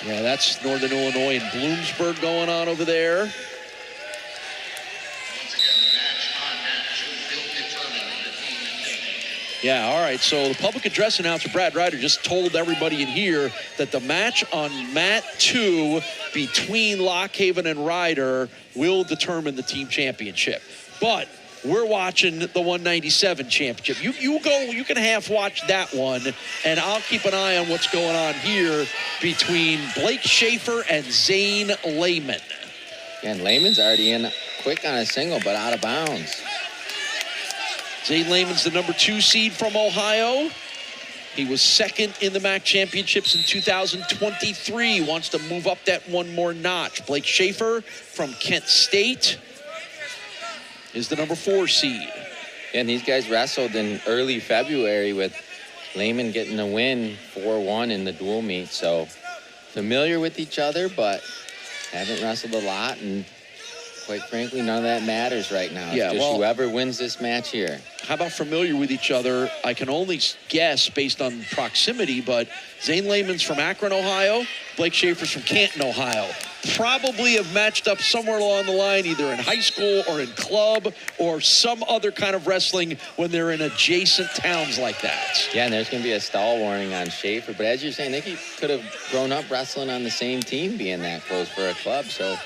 Yeah, that's Northern Illinois and Bloomsburg going on over there. Yeah, all right, so the public address announcer, Brad Ryder, just told everybody in here that the match on mat 2 between Lockhaven and Ryder will determine the team championship. But we're watching the 197 championship. You can half watch that one, and I'll keep an eye on what's going on here between Blake Schaffer and Zayne Lehman. Yeah, and Lehman's already in quick on a single, but out of bounds. Zayne Lehman's the number 2 seed from Ohio. He was second in the MAC championships in 2023. Wants to move up that one more notch. Blake Schaffer from Kent State is the number 4 seed. Yeah, and these guys wrestled in early February with Lehman getting a win 4-1 in the dual meet. So familiar with each other, but haven't wrestled a lot, and quite frankly, none of that matters right now. Yeah, it's just whoever wins this match here. How about familiar with each other? I can only guess based on proximity, but Zayne Lehman's from Akron, Ohio. Blake Schaffer's from Canton, Ohio. Probably have matched up somewhere along the line, either in high school or in club or some other kind of wrestling when they're in adjacent towns like that. Yeah, and there's going to be a stall warning on Schaffer. But as you're saying, they could have grown up wrestling on the same team being that close for a club. So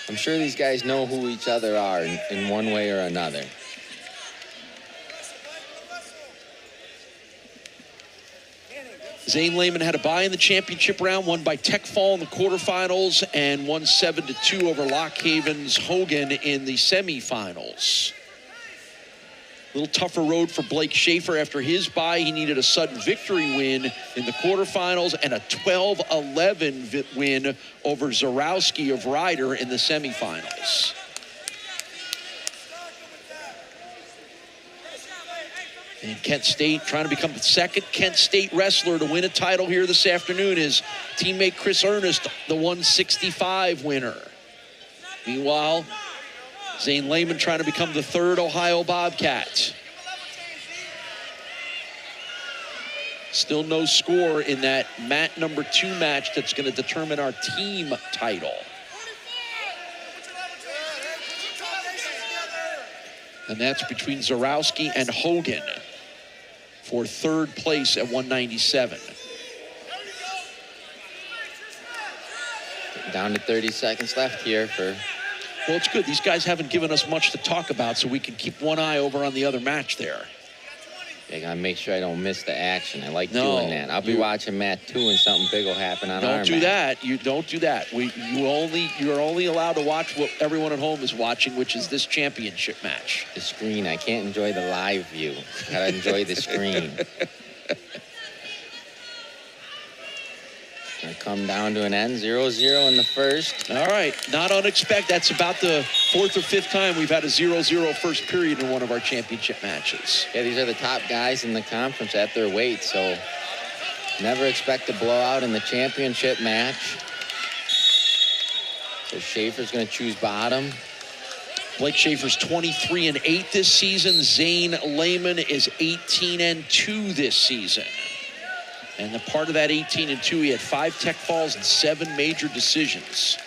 I'm sure these guys know who each other are in one way or another. Zayne Lehman had a bye in the championship round, won by Tech Fall in the quarterfinals, and won 7-2 over Lockhaven's Hogan in the semifinals. A little tougher road for Blake Schaffer after his bye. He needed a sudden victory win in the quarterfinals and a 12-11 win over Zarowski of Ryder in the semifinals. And Kent State trying to become the second Kent State wrestler to win a title here this afternoon is teammate Chris Ernest, the 165 winner. Meanwhile, Zayne Lehman trying to become the third Ohio Bobcat. Still no score in that mat number 2 match that's going to determine our team title. And that's between Zarowski and Hogan for third place at 197. Down to 30 seconds left here for... Well, it's good. These guys haven't given us much to talk about, so we can keep one eye over on the other match there. I gotta make sure I don't miss the action. I like doing that. I'll be watching mat 2 and something big will happen on our match. Don't do that. You don't do that. You're only allowed to watch what everyone at home is watching, which is this championship match. The screen. I can't enjoy the live view. Gotta enjoy the screen. Gonna come down to an end, 0-0 in the first. All right, not unexpected. That's about the 4th or 5th time we've had a 0-0 first period in one of our championship matches. Yeah, these are the top guys in the conference at their weight, so never expect a blowout in the championship match. So Schaffer's gonna choose bottom. Blake Schaffer's 23-8 this season. Zayne Lehman is 18-2 this season. And the part of that 18-2, he had 5 tech falls and 7 major decisions.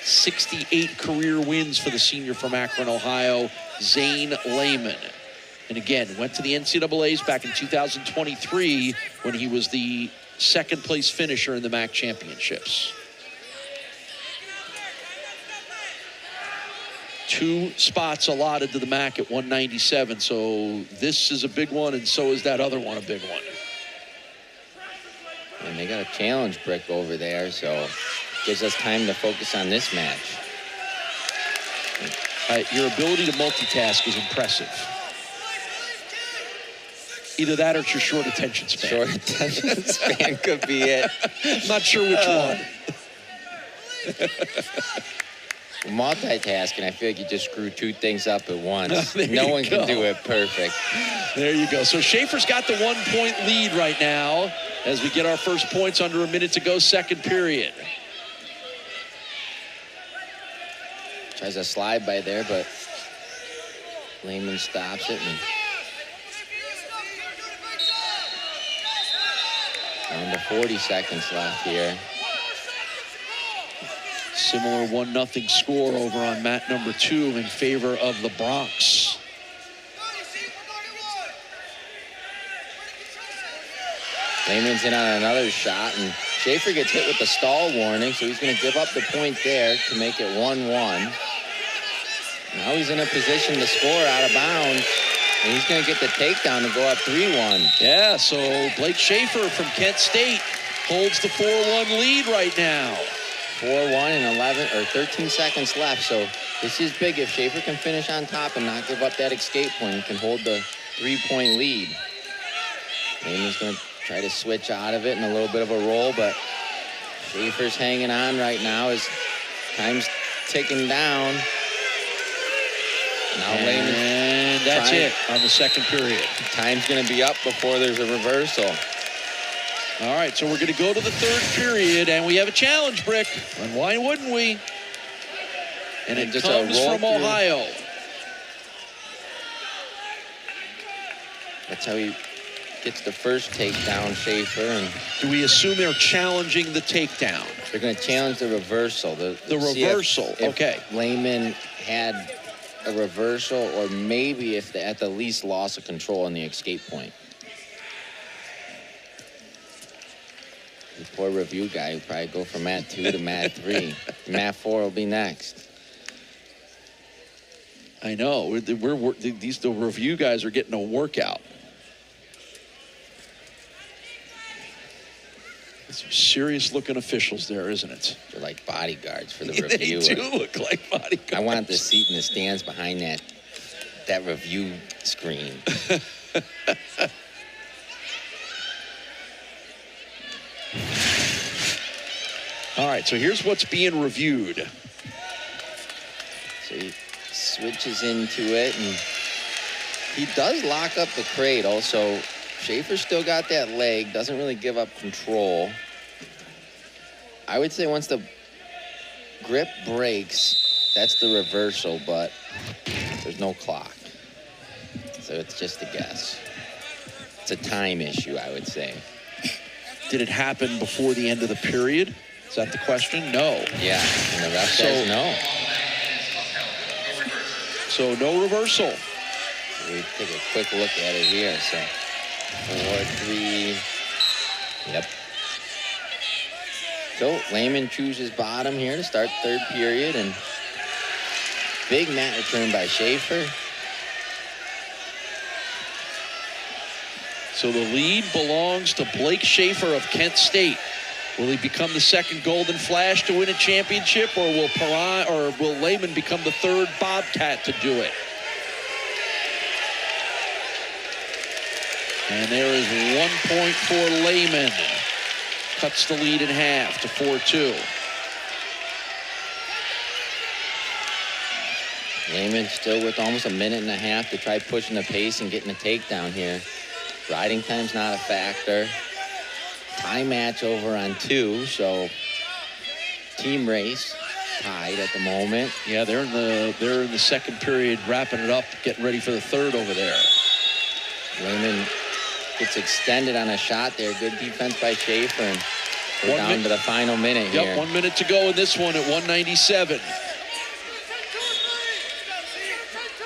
68 career wins for the senior from Akron, Ohio, Zayne Lehman. And again, went to the NCAAs back in 2023 when he was the second place finisher in the MAC championships. 2 spots allotted to the MAC at 197. So this is a big one, and so is that other one a big one. And they got a challenge brick over there, so gives us time to focus on this match. Your ability to multitask is impressive. Either that or it's your short attention span. Short attention span could be it. Not sure which one. Multitasking, I feel like you just screw 2 things up at once. There no you one go. can do it perfect. There you go. So Schaffer's got the 1-point lead right now as we get our first points under a minute to go, second period. Tries a slide by there, but Lehman stops it. And down to 40 seconds left here. Similar 1-0 score over on mat number 2 in favor of the Bronx. Lehman's in on another shot, and Schaffer gets hit with the stall warning, so he's going to give up the point there to make it 1-1. Now he's in a position to score out of bounds, and he's going to get the takedown to go up 3-1. Yeah, so Blake Schaffer from Kent State holds the 4-1 lead right now. 4-1 and 13 seconds left, so this is big. If Schaffer can finish on top and not give up that escape point, he can hold the 3-point lead. Lehman's going to try to switch out of it in a little bit of a roll, but Schaffer's hanging on right now as time's ticking down. Now Lehman, and that's it on the second period. Time's going to be up before there's a reversal. All right, so we're going to go to the third period, and we have a challenge, Brick. And why wouldn't we? And it just comes from Ohio. That's how he gets the first takedown, Schaffer. And do we assume they're challenging the takedown? They're going to challenge the reversal. The reversal, okay. Lehman had a reversal, or maybe if they at the least loss of control on the escape point. The poor review guy will probably go from mat 2 to mat 3. Mat 4 will be next. I know. The review guys are getting a workout. Some serious-looking officials there, isn't it? They're like bodyguards for the reviewer. They do look like bodyguards. I wanted the seat in the stands behind that review screen. All right, so here's what's being reviewed. So he switches into it, and he does lock up the cradle, so Schaffer's still got that leg, doesn't really give up control. I would say once the grip breaks, that's the reversal, but there's no clock. So it's just a guess. It's a time issue, I would say. Did it happen before the end of the period? Is that the question? No. Yeah, and the ref says no. So no reversal. We take a quick look at it here. So 4-3. Yep. So Lehman chooses bottom here to start third period, and big mat return by Schaffer. So the lead belongs to Blake Schaffer of Kent State. Will he become the second Golden Flash to win a championship, or will Lehman become the third Bobcat to do it? And there is 1 point for Lehman. Cuts the lead in half to 4-2. Lehman still with almost a minute and a half to try pushing the pace and getting a takedown here. Riding time's not a factor. Tie match over on 2, so team race tied at the moment. Yeah, they're in the second period, wrapping it up, getting ready for the third over there. Lehman gets extended on a shot there. Good defense by Schaffer, and we're down to the final minute here. Yep, 1 minute to go in this one at 197.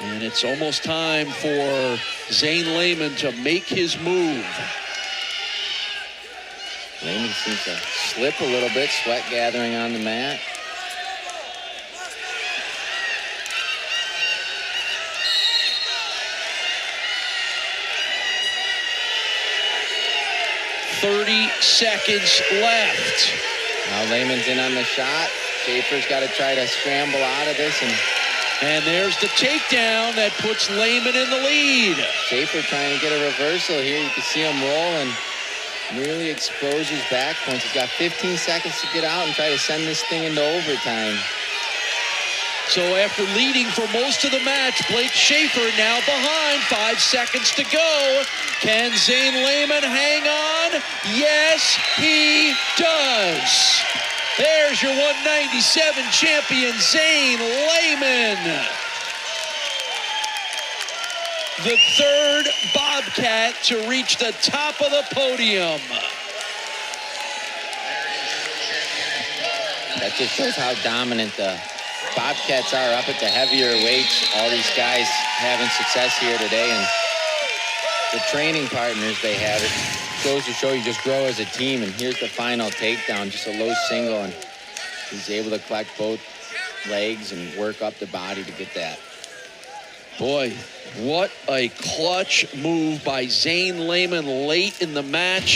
And it's almost time for Zayne Lehman to make his move. Lehman seems to slip a little bit, sweat gathering on the mat. "30 seconds left. Now Lehman's in on the shot. Schaffer's got to try to scramble out of this, and there's the takedown that puts Lehman in the lead. Schaffer trying to get a reversal here. You can see him roll and nearly expose his back points. He's got 15 seconds to get out and try to send this thing into overtime. So after leading for most of the match, Blake Schaffer now behind. 5 seconds to go. Can Zayne Lehman hang on? Yes, he does. There's your 197 champion, Zayne Lehman. The third Bobcat to reach the top of the podium. That just shows how dominant the Bobcats are up at the heavier weights. All these guys having success here today, and the training partners they have. It goes to show you just grow as a team. And here's the final takedown, just a low single, and he's able to collect both legs and work up the body to get that. Boy, what a clutch move by Zayne Lehman late in the match.